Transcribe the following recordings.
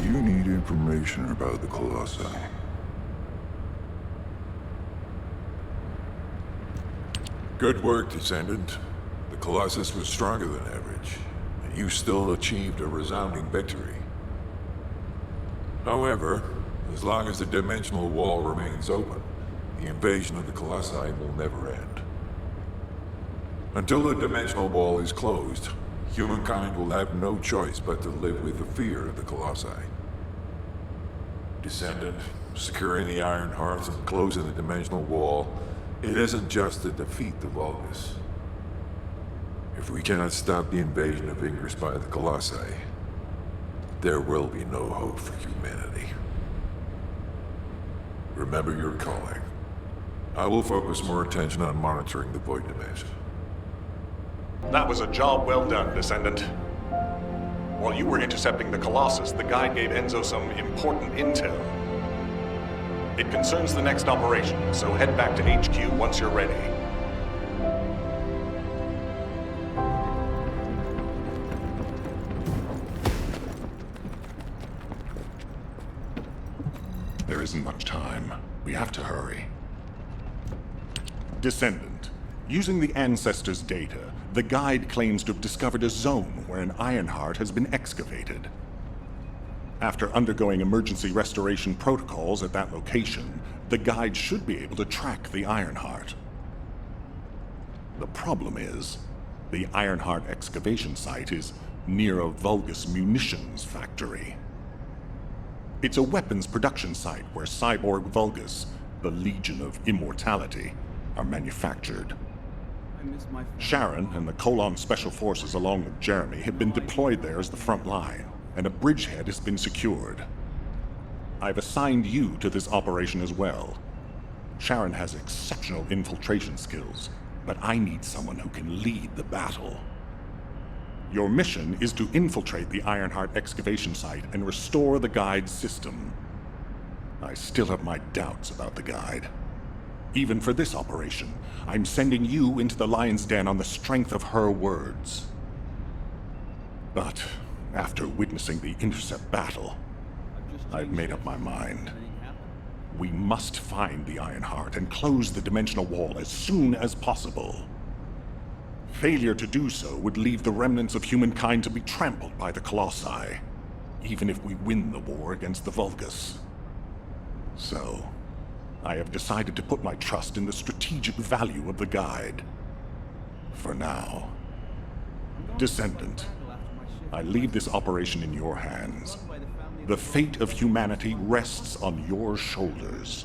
You need information about the Colossi. Good work, Descendant. The Colossus was stronger than average, and you still achieved a resounding victory. However, as long as the dimensional wall remains open, the invasion of the Colossi will never end. Until the dimensional wall is closed, humankind will have no choice but to live with the fear of the Colossi. Descendant, securing the Iron Hearts and closing the dimensional wall, it isn't just to defeat the Vulgus. If we cannot stop the invasion of Ingress by the Colossi, there will be no hope for humanity. Remember your calling. I will focus more attention on monitoring the Void Dimension. That was a job well done, Descendant. While you were intercepting the Colossus, the guide gave Enzo some important intel. It concerns the next operation, so head back to HQ once you're ready. There isn't much time. We have to hurry. Descendant, using the Ancestors' data, the guide claims to have discovered a zone where an Ironheart has been excavated. After undergoing emergency restoration protocols at that location, the guide should be able to track the Ironheart. The problem is, the Ironheart excavation site is near a Vulgus munitions factory. It's a weapons production site where cyborg Vulgus, the Legion of Immortality, are manufactured. Sharon and the Colon Special Forces along with Jeremy have been deployed there as the front line, and a bridgehead has been secured. I've assigned you to this operation as well. Sharon has exceptional infiltration skills, but I need someone who can lead the battle. Your mission is to infiltrate the Ironheart excavation site and restore the guide's system. I still have my doubts about the guide. Even for this operation, I'm sending you into the Lion's Den on the strength of her words. But after witnessing the intercept battle, I've made up my mind. We must find the Ironheart and close the dimensional wall as soon as possible. Failure to do so would leave the remnants of humankind to be trampled by the Colossi, even if we win the war against the Vulgus. So, I have decided to put my trust in the strategic value of the guide. For now. Descendant, I leave this operation in your hands. The fate of humanity rests on your shoulders.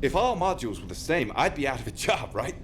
If all modules were the same, I'd be out of a job, right?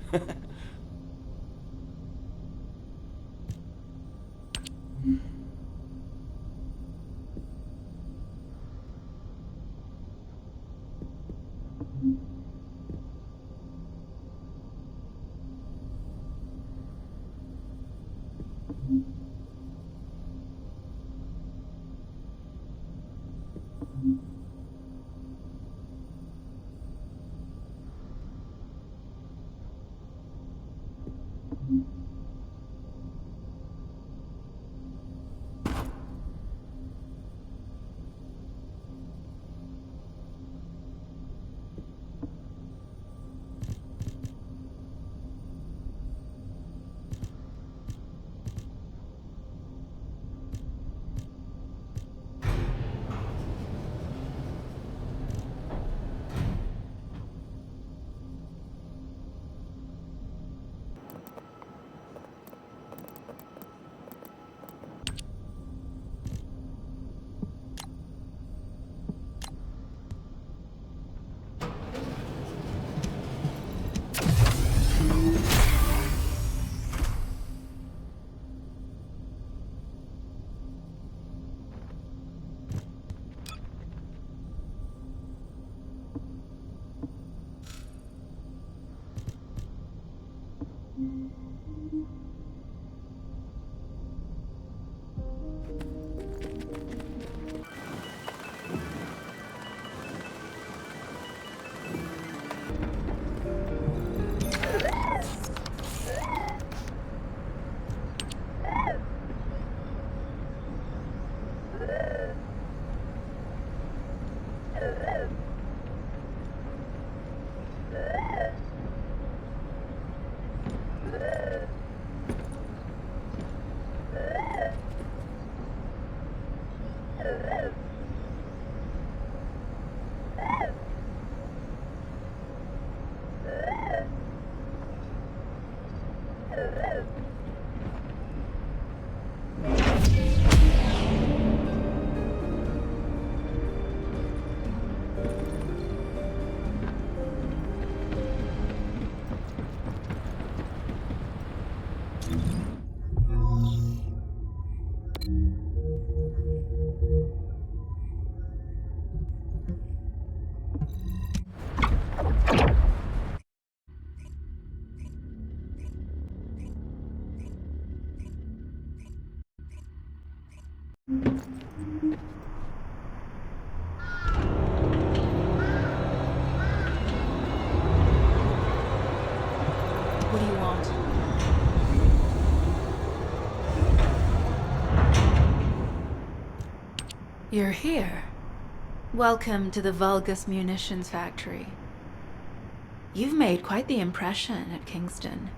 What do you want? You're here. Welcome to the Vulgus Munitions Factory. You've made quite the impression at Kingston.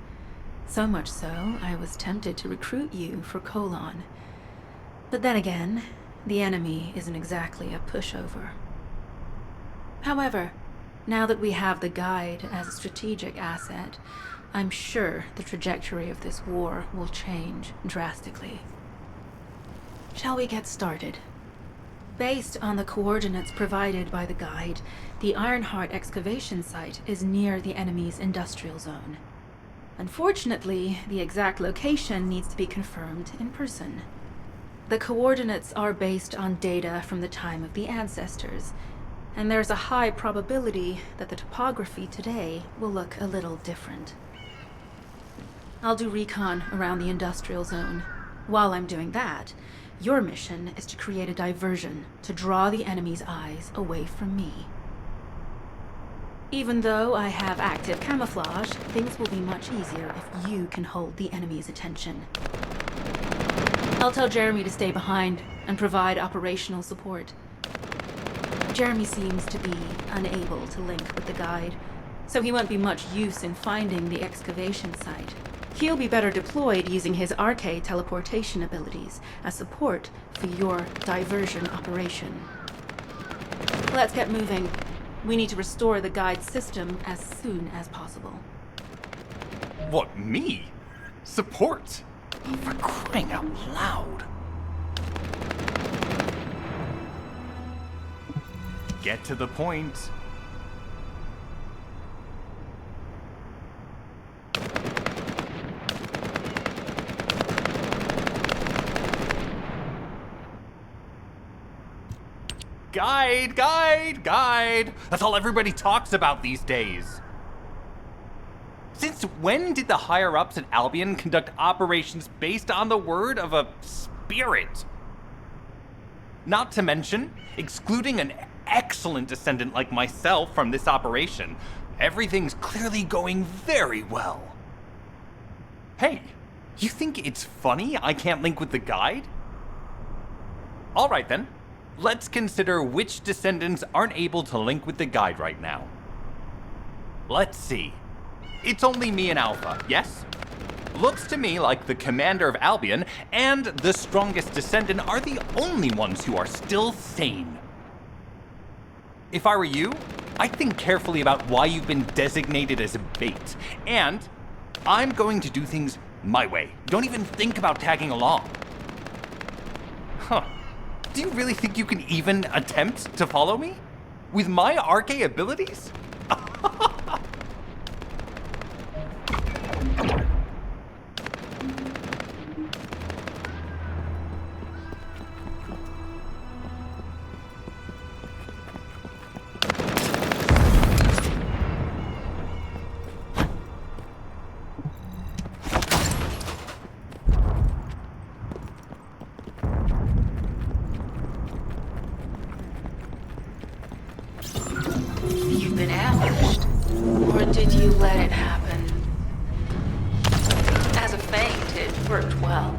So much so, I was tempted to recruit you for Colon. But then again, the enemy isn't exactly a pushover. However, now that we have the guide as a strategic asset, I'm sure the trajectory of this war will change drastically. Shall we get started? Based on the coordinates provided by the guide, the Ironheart excavation site is near the enemy's industrial zone. Unfortunately, the exact location needs to be confirmed in person. The coordinates are based on data from the time of the ancestors, and there's a high probability that the topography today will look a little different. I'll do recon around the industrial zone. While I'm doing that, your mission is to create a diversion to draw the enemy's eyes away from me. Even though I have active camouflage, things will be much easier if you can hold the enemy's attention. I'll tell Jeremy to stay behind and provide operational support. Jeremy seems to be unable to link with the guide, so he won't be much use in finding the excavation site. He'll be better deployed using his RK teleportation abilities as support for your diversion operation. Let's get moving. We need to restore the guide system as soon as possible. What, me? Support? Oh, for crying out loud. Get to the point. Guide! That's all everybody talks about these days. Since when did the higher-ups at Albion conduct operations based on the word of a spirit? Not to mention, excluding an excellent descendant like myself from this operation, everything's clearly going very well. Hey, you think it's funny I can't link with the guide? All right then. Let's consider which descendants aren't able to link with the guide right now. Let's see. It's only me and Alpha, yes? Looks to me like the commander of Albion and the strongest descendant are the only ones who are still sane. If I were you, I'd think carefully about why you've been designated as bait, and I'm going to do things my way. Don't even think about tagging along. Huh. Do you really think you can even attempt to follow me? With my RK abilities? You've been ambushed. Or did you let it happen? As a feint, it worked well.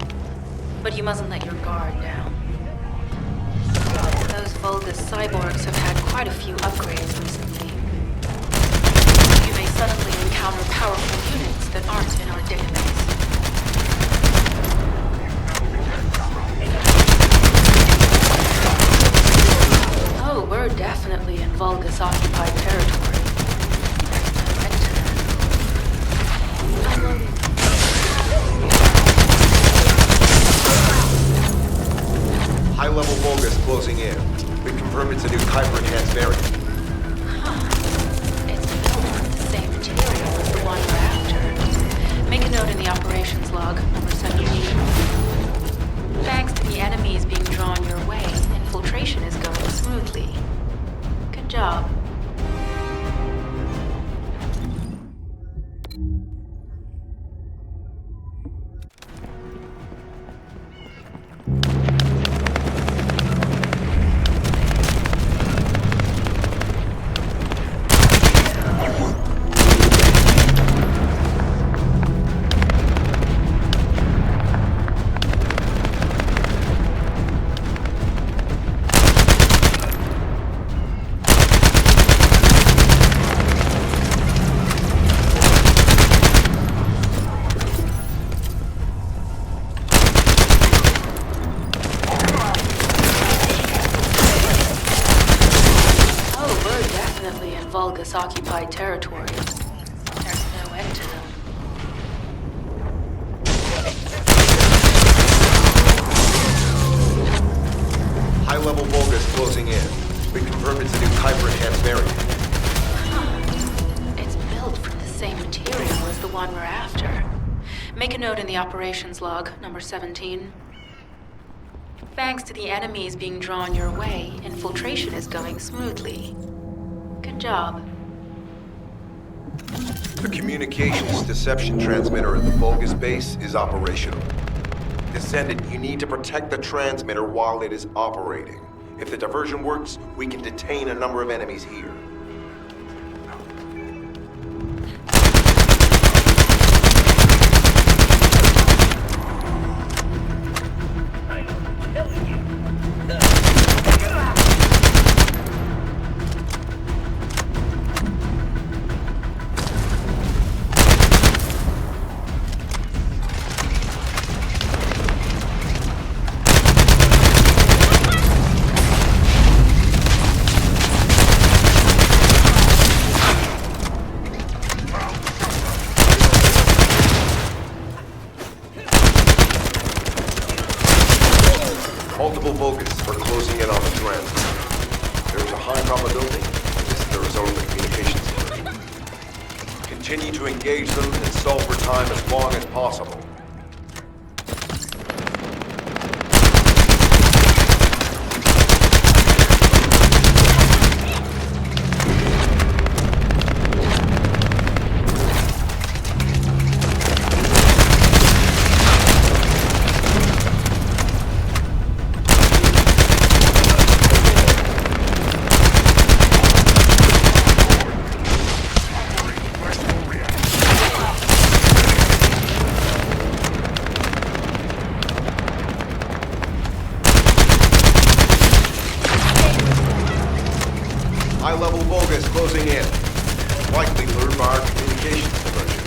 But you mustn't let your guard down. Those Vulgus cyborgs have had quite a few few upgrades recently. You may suddenly encounter powerful units that aren't in our database. Oh, we're definitely in Vulgus-occupied territory. High-level Vulgus closing in. We confirm it's a new Kuiper-enhanced variant. It's built with the same material as the one we're after. Make a note in the operations log, number 17. Thanks to the enemies being drawn your way, infiltration is going smoothly. Good job. Vulgus-occupied territory. There's no end to them. High-level Vulgus closing in. We confirm it's a new Kuiper-enhanced variant. It's built from the same material as the one we're after. Make a note in the operations log, number 17. Thanks to the enemies being drawn your way, infiltration is going smoothly. Good job. The communications deception transmitter at the Vulgus base is operational. Descendant, you need to protect the transmitter while it is operating. If the diversion works, we can detain a number of enemies here. Multiple Vulgus are closing in on the transmitter. There is a high probability this is the result of the communications diversion. Continue to engage them and stall for time as long as possible. High-level Vulgus closing in. Likely lured by our communications diversion.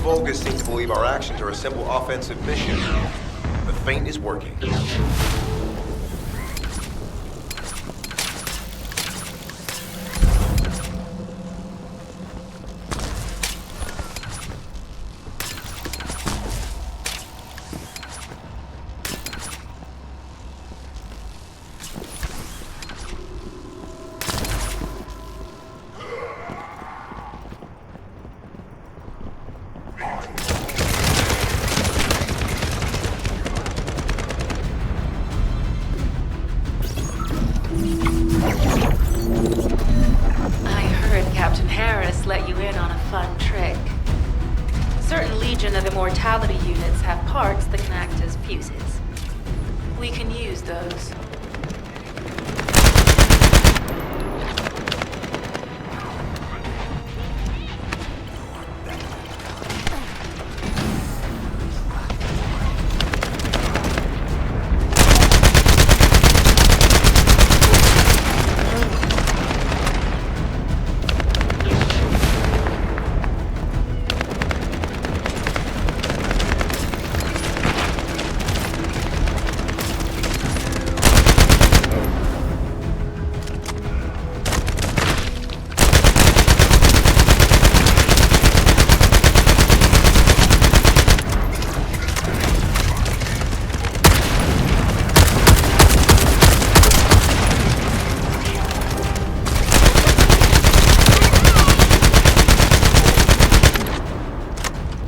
Vulgus seem to believe our actions are a simple offensive mission. The feint is working. Let you in on a fun trick. Certain Legion of Immortality units have parts that can act as fuses. We can use those.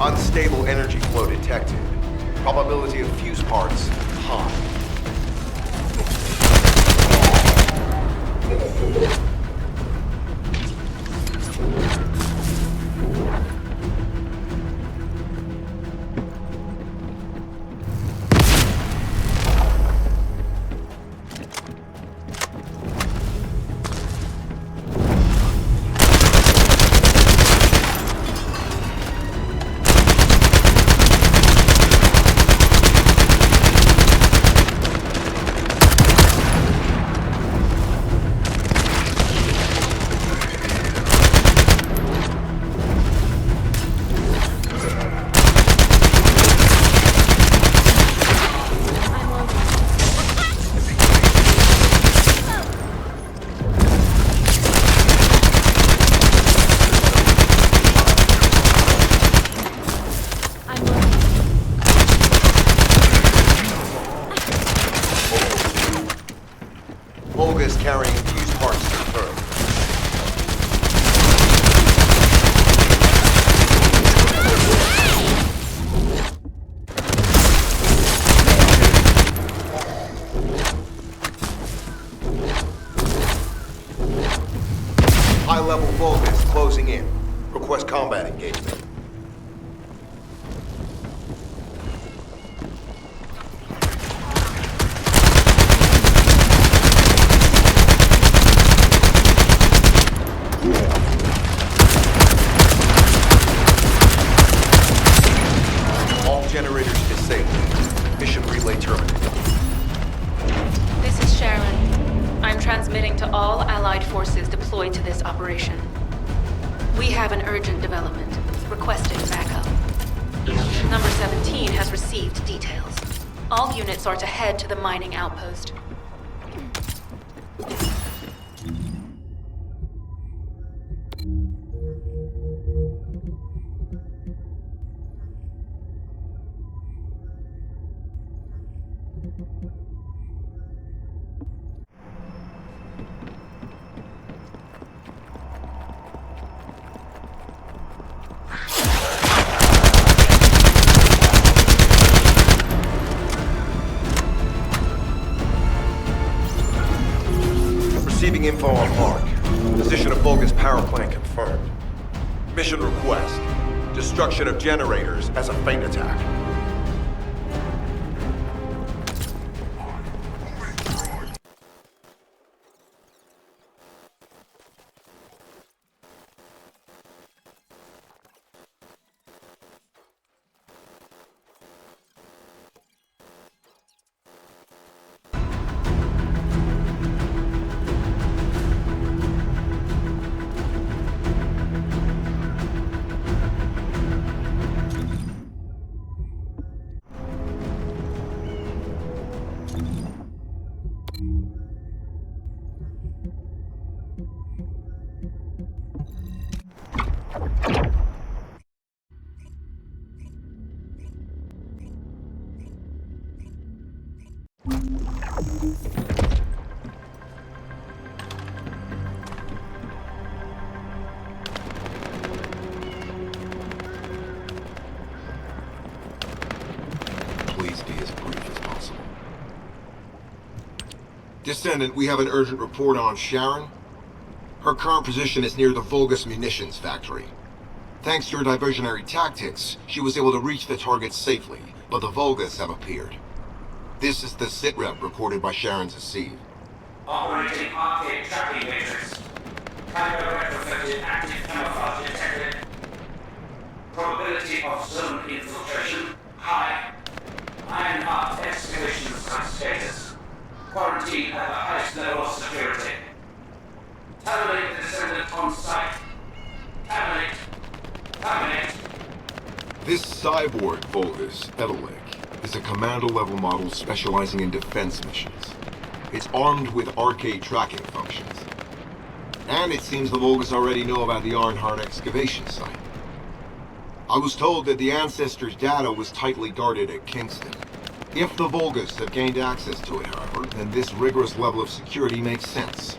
Unstable energy flow detected. Probability of fuse parts high. Vulgus carrying fuse parts confirmed. High-level Vulgus closing in. Request combat engagement. Generators disabled. Mission relay terminated. This is Sharon. I'm transmitting to all Allied forces deployed to this operation. We have an urgent development. Requesting backup. Number 17 has received details. All units are to head to the mining outpost. Receiving info on Mark. Position of Vulgus power plant confirmed. Mission request. Destruction of generators as a feint attack. Descendant, we have an urgent report on Sharon. Her current position is near the Vulgus munitions factory. Thanks to her diversionary tactics, she was able to reach the target safely, but the Vulgus have appeared. This is the sitrep reported by Sharon's Asiv. Operating arcade tracking matrix. Camera retrofitted active camouflage detected. Probability of zone infiltration high. Ironheart excavation site status. Quarantine at the highest level of security. Terminate the Descendant on site. Terminate. Terminate. This cyborg Vulgus, Edelik, is a commando-level model specializing in defense missions. It's armed with arcade tracking functions. And it seems the Vulgus already know about the Ironheart excavation site. I was told that the Ancestors' data was tightly guarded at Kingston. If the Vulgus have gained access to it, however, then this rigorous level of security makes sense.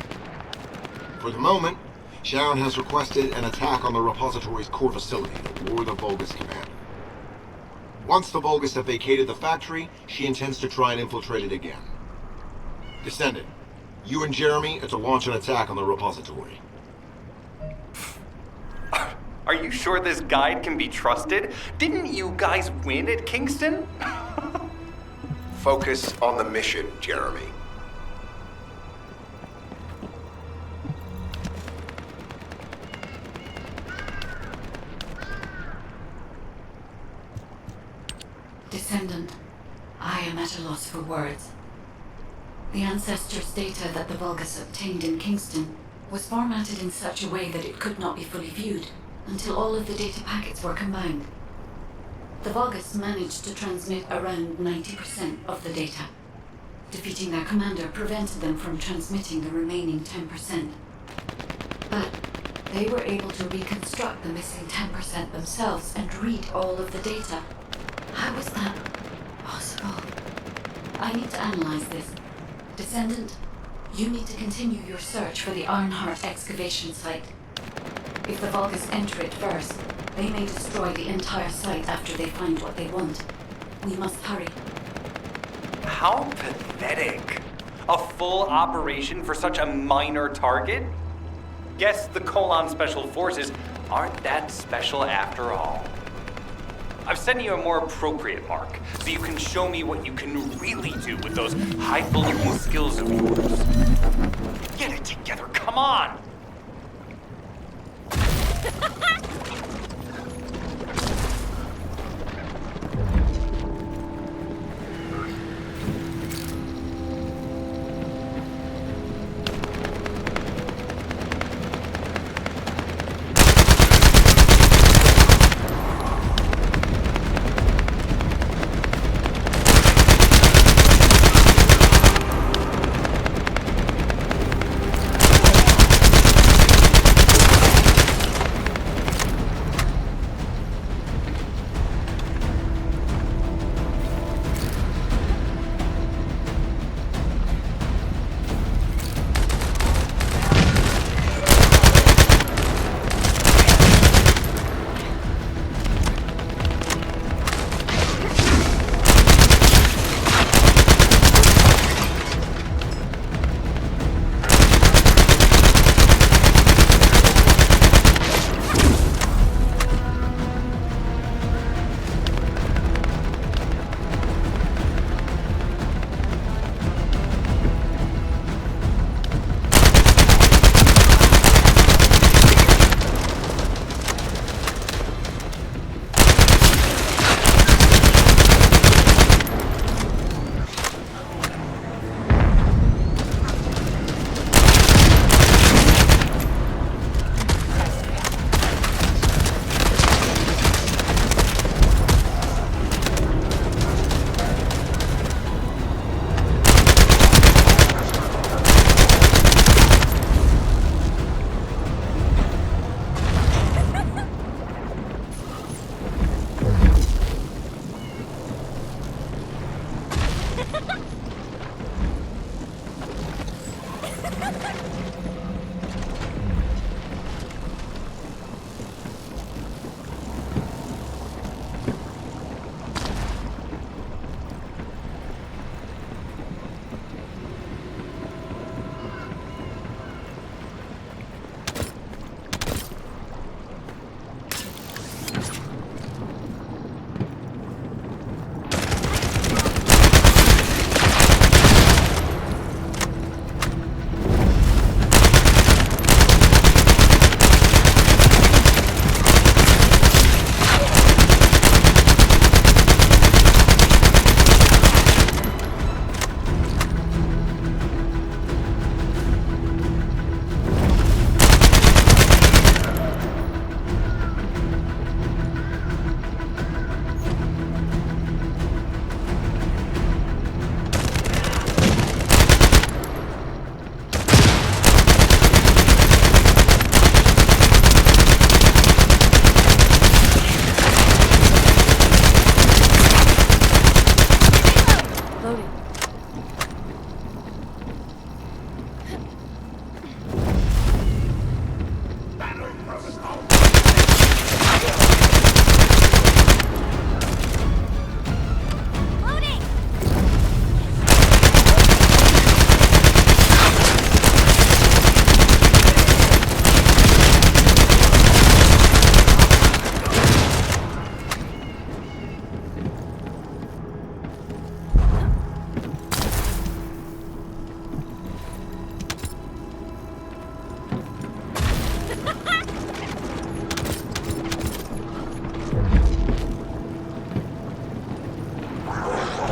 For the moment, Sharon has requested an attack on the repository's core facility to lure the Vulgus commander. Once the Vulgus have vacated the factory, she intends to try and infiltrate it again. Descendant, you and Jeremy are to launch an attack on the repository. Are you sure this guide can be trusted? Didn't you guys win at Kingston? Focus on the mission, Jeremy. Descendant, I am at a loss for words. The Ancestors' data that the Vulgus obtained in Kingston was formatted in such a way that it could not be fully viewed until all of the data packets were combined. The Vulgus managed to transmit around 90% of the data. Defeating their commander prevented them from transmitting the remaining 10%. But they were able to reconstruct the missing 10% themselves and read all of the data. How was that possible? I need to analyze this. Descendant, you need to continue your search for the Ironheart excavation site. If the Vulgus enter it first, they may destroy the entire site after they find what they want. We must hurry. How pathetic. A full operation for such a minor target? Guess the Colon Special Forces aren't that special after all. I've sent you a more appropriate mark, so you can show me what you can really do with those highfalutin skills of yours. Get it together, come on!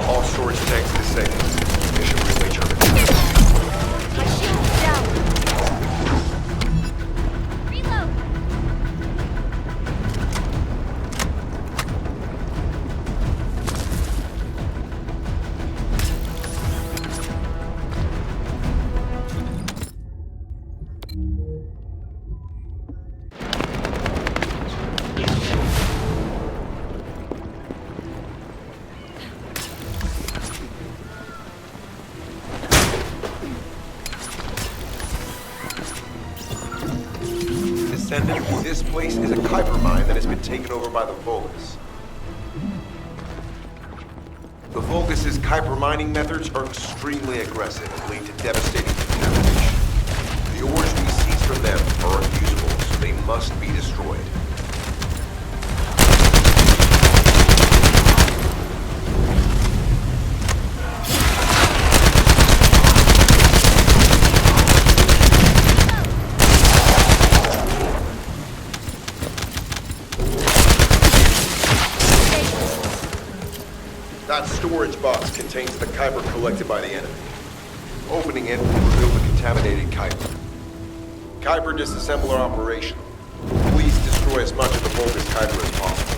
All storage tanks disabled. Mission relay terminated. My shield's down. Reload. Descendant, this place is a Kuiper mine that has been taken over by the Vulgus. The Vulgus' Kuiper mining methods are extremely aggressive and lead to devastating contamination. The ores we seize from them are unusable, so they must be destroyed. That storage box contains the Kuiper collected by the enemy. Opening it will reveal the contaminated Kuiper. Kuiper disassembler operation. Please destroy as much of the Vulgus Kuiper as possible.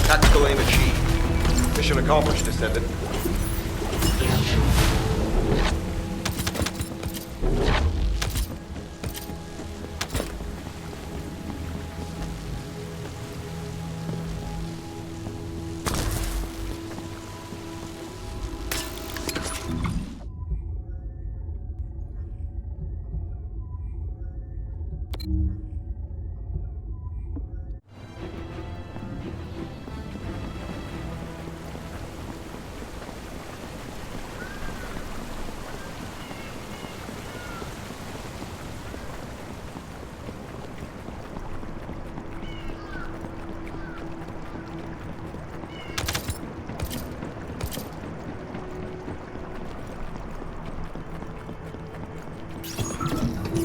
Tactical aim achieved. Mission accomplished, Descendant.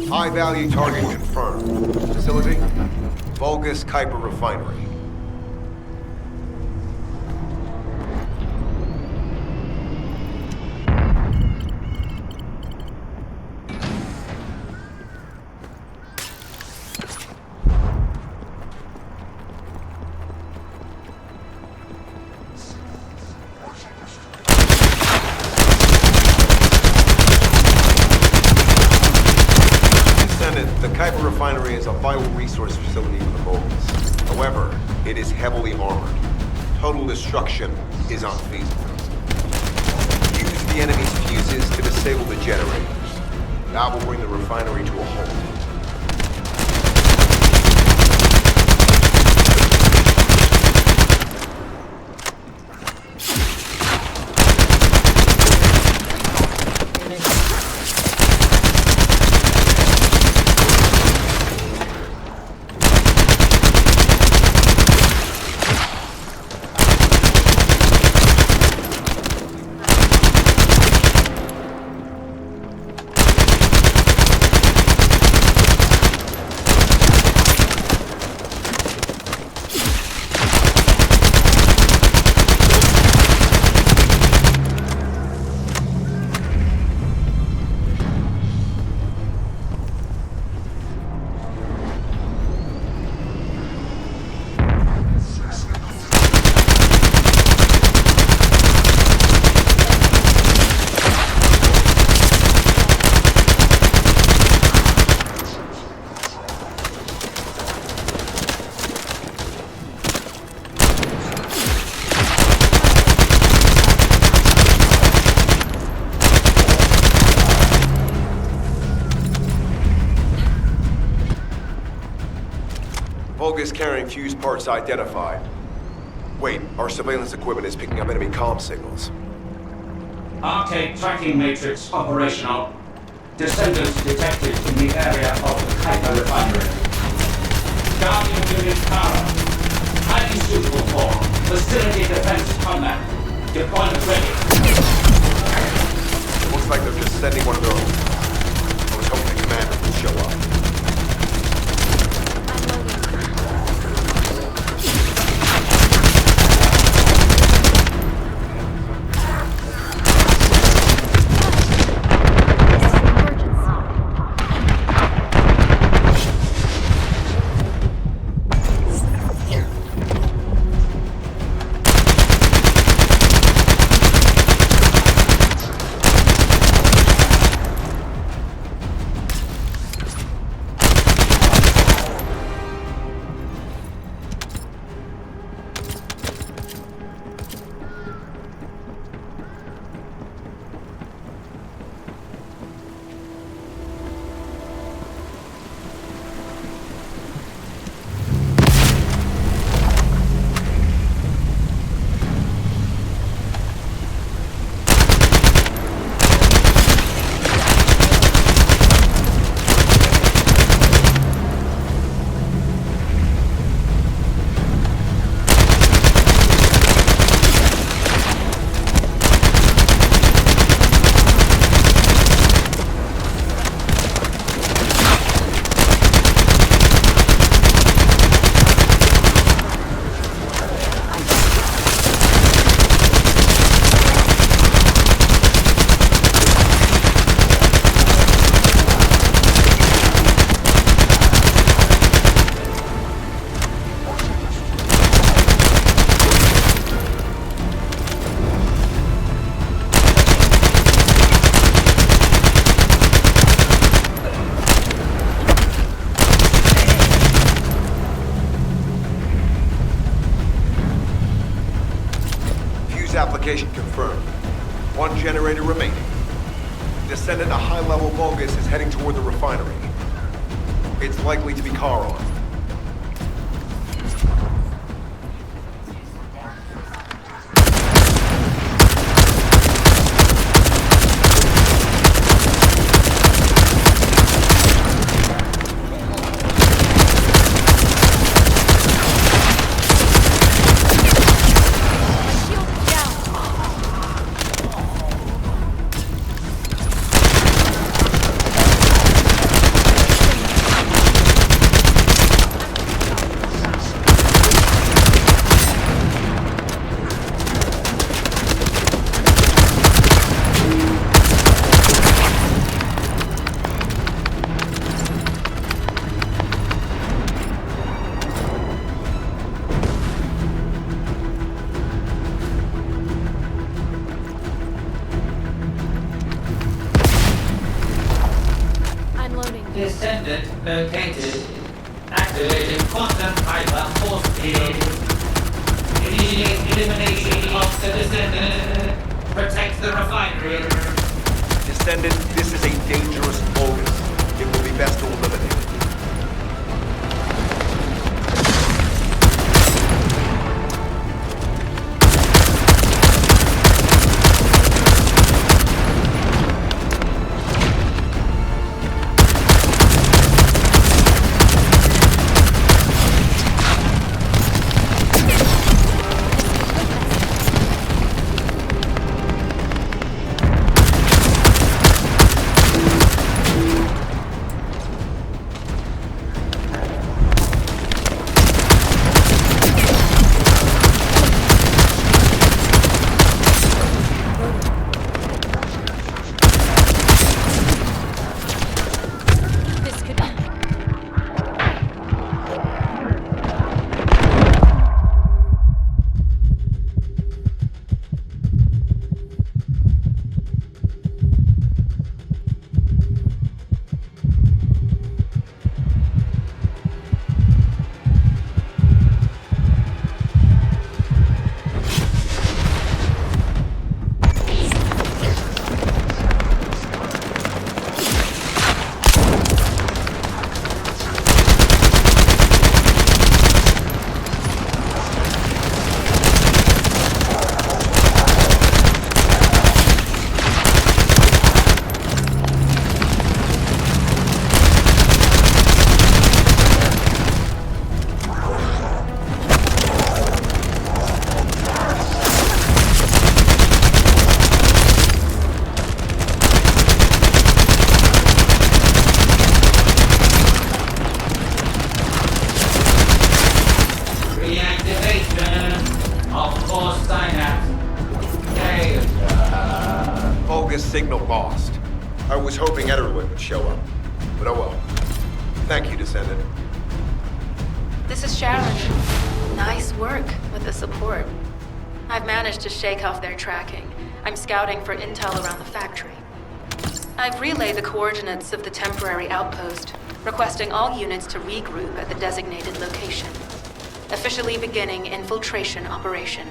High-value target confirmed. Facility? Vulgus Kuiper Refinery. The Kuiper Refinery is a vital resource facility for the Vulgus. However, it is heavily armored. Total destruction is unfeasible. Use the enemy's fuses to disable the generators. That will bring the refinery to a halt. Vulgus carrying fuse parts identified. Wait, our surveillance equipment is picking up enemy comm signals. Arcade tracking matrix operational. Descendants detected in the area of the Kuiper refinery. Guardian unit power. Highly suitable for facility defense combat. Deployment ready. Looks like they're just sending one of their own. I was hoping the commander would show up. Application confirmed. One generator remaining. Descendant, a high-level Vulgus is heading toward the refinery. It's likely to be Charon. Descendant located. Activating quantum hyper force field. Initiate elimination of the Descendant. Protect the refinery. Descendant, this is a dangerous Vulgus. It will be best to eliminate it. Vulgus signal lost. I was hoping Ederlin would show up, but oh well. Thank you, Descendant. This is Sharon. Nice work with the support. I've managed to shake off their tracking. I'm scouting for intel around the factory. I've relayed the coordinates of the temporary outpost, requesting all units to regroup at the designated location. Officially beginning infiltration operation.